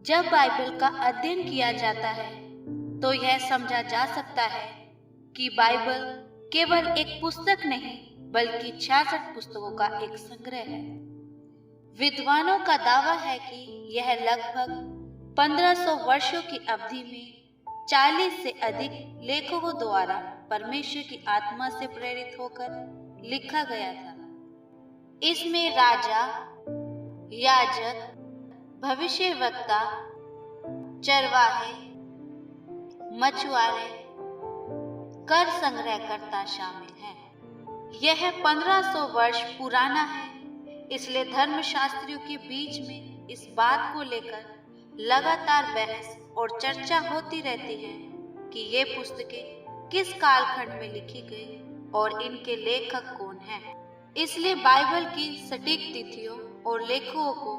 जब बाइबल का अध्ययन किया जाता है तो यह समझा जा सकता है कि बाइबल केवल एक पुस्तक नहीं बल्कि 66 पुस्तकों का एक संग्रह है। विद्वानों का दावा है कि यह लगभग 1500 वर्षों की अवधि में 40 से अधिक लेखकों द्वारा परमेश्वर की आत्मा से प्रेरित होकर लिखा गया था। इसमें राजा, याजक, भविष्यवक्ता, चरवाहे, मछुआरे, कर संग्रहकर्ता शामिल हैं। यह 1500 वर्ष पुराना है, इसलिए धर्मशास्त्रियों के बीच में इस बात को लेकर लगातार बहस और चर्चा होती रहती है कि ये पुस्तकें किस कालखंड में लिखी गई और इनके लेखक कौन हैं। इसलिए बाइबल की सटीक तिथियों और लेखकों को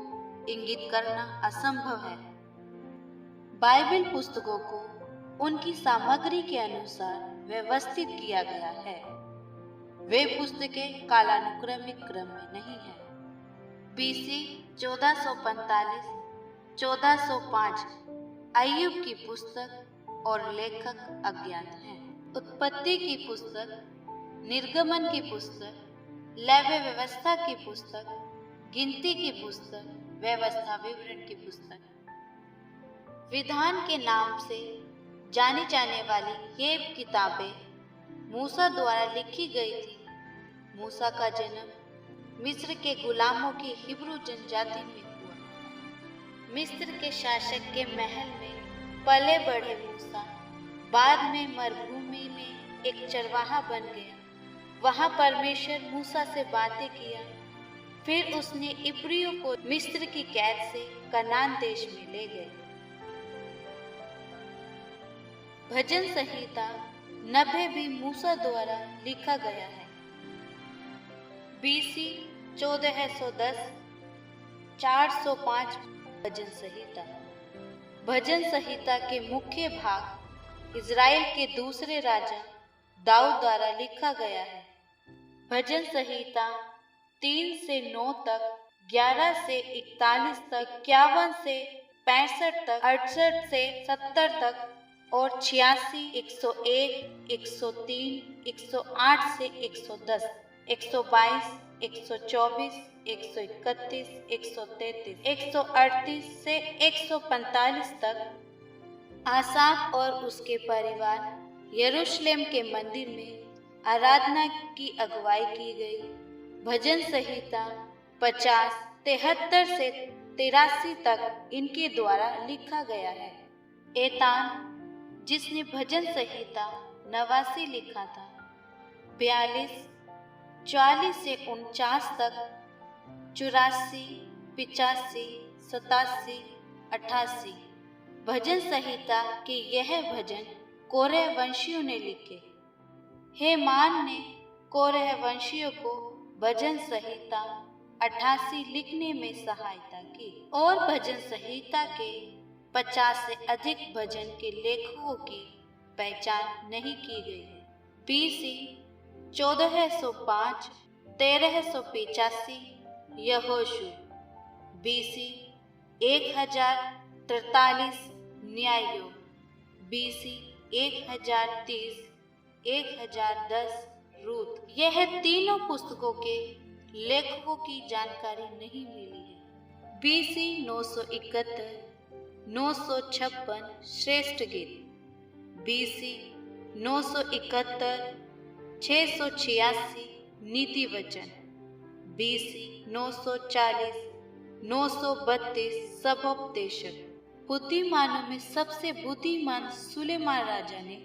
इंगित करना असंभव है। बाइबल पुस्तकों को उनकी सामग्री के अनुसार व्यवस्थित किया गया है। वे पुस्तकें कालानुक्रमिक क्रम में नहीं है। बीसी 1445, 1405 अय्यूब की पुस्तक और लेखक अज्ञात हैं। उत्पत्ति की पुस्तक, निर्गमन की पुस्तक, लेवी व्यवस्था की पुस्तक, गिनती की पुस्तक, व्यवस्था विवरण की पुस्तक, विधान के नाम से जानी जाने वाली ये किताबें मूसा द्वारा लिखी गई थी। मूसा का जन्म मिस्र के गुलामों की हिब्रू जनजाति में हुआ। मिस्र के शासक के महल में पले बढ़े मूसा बाद में मरुभूमि में एक चरवाहा बन गया। वहां परमेश्वर मूसा से बातें किया। फिर उसने इब्रियों को मिस्र की कैद से कनान देश में ले गए। भजन संहिता 90 भी मूसा द्वारा लिखा गया है। बीसी 1410, 405 भजन संहिता। भजन संहिता के मुख्य भाग इज़राइल के दूसरे राजा दाऊद द्वारा लिखा गया है। भजन संहिता 3 से 9 तक, 11 से 41 तक, 51 से 65 तक, 68 से 70 तक और 86, 101, 103, 108 से 110, 122, 124, 131, 133, 138 से 145 तक आसाफ और उसके परिवार यरूशलेम के मंदिर में आराधना की अगुवाई की गई। भजन संहिता 50, 73 से 83 तक इनके द्वारा लिखा गया है। एतान, जिसने भजन संहिता 89 लिखा था, 42, 40 से 49 तक, 84, 85, 87, 88 भजन संहिता के यह भजन कोरह वंशियों ने लिखे। हेमान ने कोरह वंशियों को भजन संहिता 88 लिखने में सहायता की और भजन संहिता के 50 से अधिक भजन के लेखकों की पहचान नहीं की गई है। बीसी 1405, 1385 यहोशू, बीसी 1043 न्याययोग, बीसी 1030, 1010 रूत। यह तीनों पुस्तकों के लेखकों की जानकारी नहीं मिली है। बीसी 971, 956 श्रेष्ठ गीत, बीसी 971, 686 नीति वचन, बीसी 940, 932 सभोपदेशक। बुद्धिमानों में सबसे बुद्धिमान सुलेमान राजा ने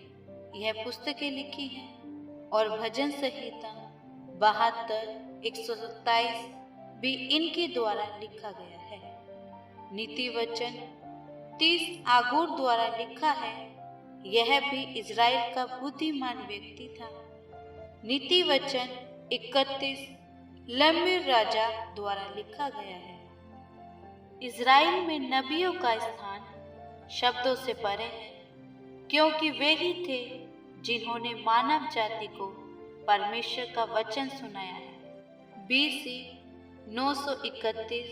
यह पुस्तकें लिखी हैं और भजन संहिता 72, 127 भी इनके द्वारा लिखा गया है। नीति वचन 30 आगूर द्वारा लिखा है। यह भी इज़राइल का बुद्धिमान व्यक्ति था। नीति वचन 31 लम्मीर राजा द्वारा लिखा गया है। इज़राइल में नबियों का स्थान शब्दों से परे है, क्योंकि वे ही थे जिन्होंने मानव जाति को परमेश्वर का वचन सुनाया है। बीसी 931,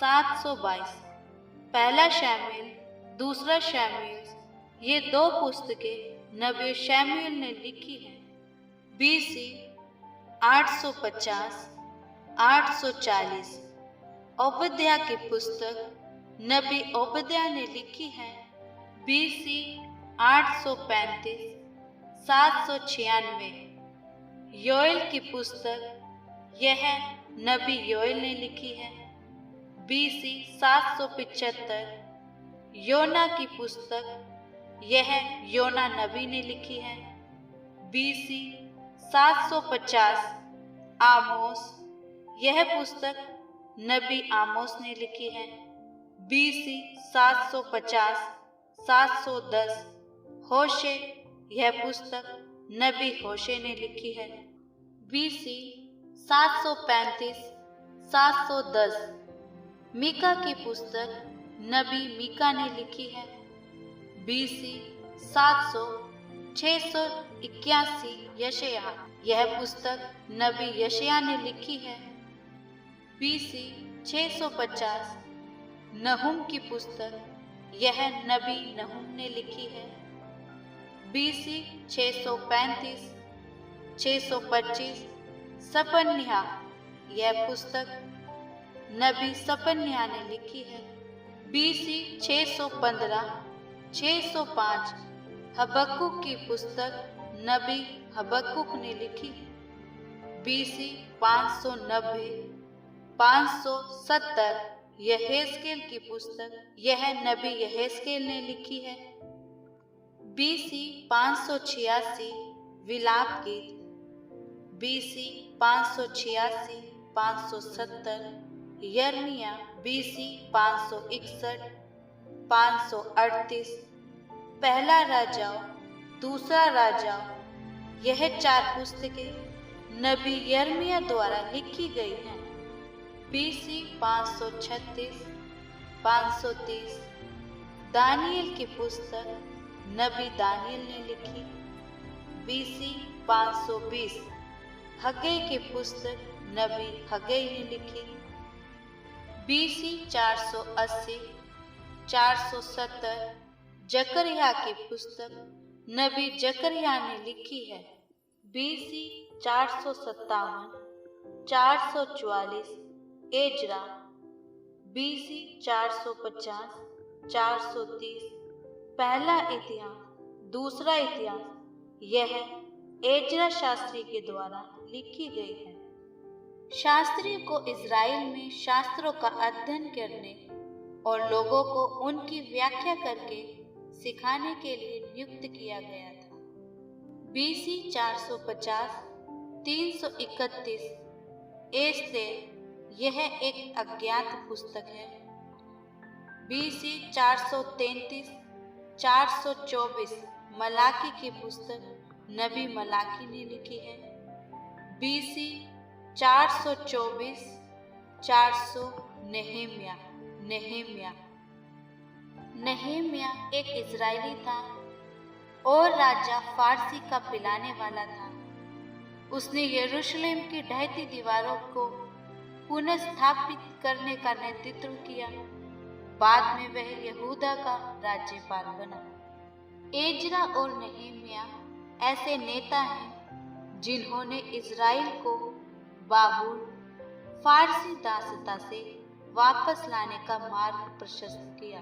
722 पहला शमूएल, दूसरा शमूएल, ये दो पुस्तकें नबी शमूएल ने लिखी हैं। BC 850, 840। ओबद्याह की पुस्तक नबी ओबद्याह ने लिखी है। BC 835, 796। योएल की पुस्तक यह नबी योएल ने लिखी है। BC 775। योना की पुस्तक यह योना नबी ने लिखी है। BC 750। आमोस, यह पुस्तक नबी आमोस ने लिखी है। BC 750, 710। होशे, यह पुस्तक नबी होशे ने लिखी है। BC 735, 710। मीका की पुस्तक नबी मीका ने लिखी है। BC 700, 681। यशायाह, यह पुस्तक नबी यशायाह ने लिखी है। BC 650। नहूम की पुस्तक यह नबी नहूम ने लिखी है। BC 635, 625। सपन्याह, यह पुस्तक नबी सपन्याह ने लिखी है। BC 615, 605। हबक्कुक की पुस्तक नबी हबक्कुक ने लिखी है। BC 590, 570। यहेजकेल की पुस्तक यह नबी यहेजकेल ने लिखी है। BC 586। विलाप गीत, BC 586, 570। यिर्मयाह, BC 561, 538। पहला राजाओं, दूसरा राजाओं, यह 4 पुस्तकें नबी यिर्मयाह द्वारा लिखी गई हैं। BC 536, 530। दानिएल की पुस्तक नबी दानिएल ने लिखी। BC 520। हग्गई की पुस्तक नबी हग्गई ने लिखी। BC 480, 470। जकरिया की पुस्तक नबी जकरिया ने लिखी है। BC 457, 444। Ezra, BC 450, 430। पहला इतिहास, दूसरा इतिहास, यह एजरा शास्त्री के द्वारा लिखी गई है। शास्त्री को इज़राइल में शास्त्रों का अध्ययन करने और लोगों को उनकी व्याख्या करके सिखाने के लिए नियुक्त किया गया था। BC 450, 331। एस्तेर, यह एक अज्ञात पुस्तक है। BC 433, 424। मलाकी की पुस्तक नबी मलाकी ने लिखी है। BC 424, 400। नेहेम्याह एक इज़राइली था और राजा फारसी का पिलाने वाला था। उसने यरूशलेम की ढहती दीवारों को पुनः स्थापित करने का नेतृत्व किया। बाद में वह यहूदा का राज्यपाल बना। एजरा और नेहेम्याह ऐसे नेता हैं जिन्होंने इज़राइल को बाबुल फारसी दासता से वापस लाने का मार्ग प्रशस्त किया।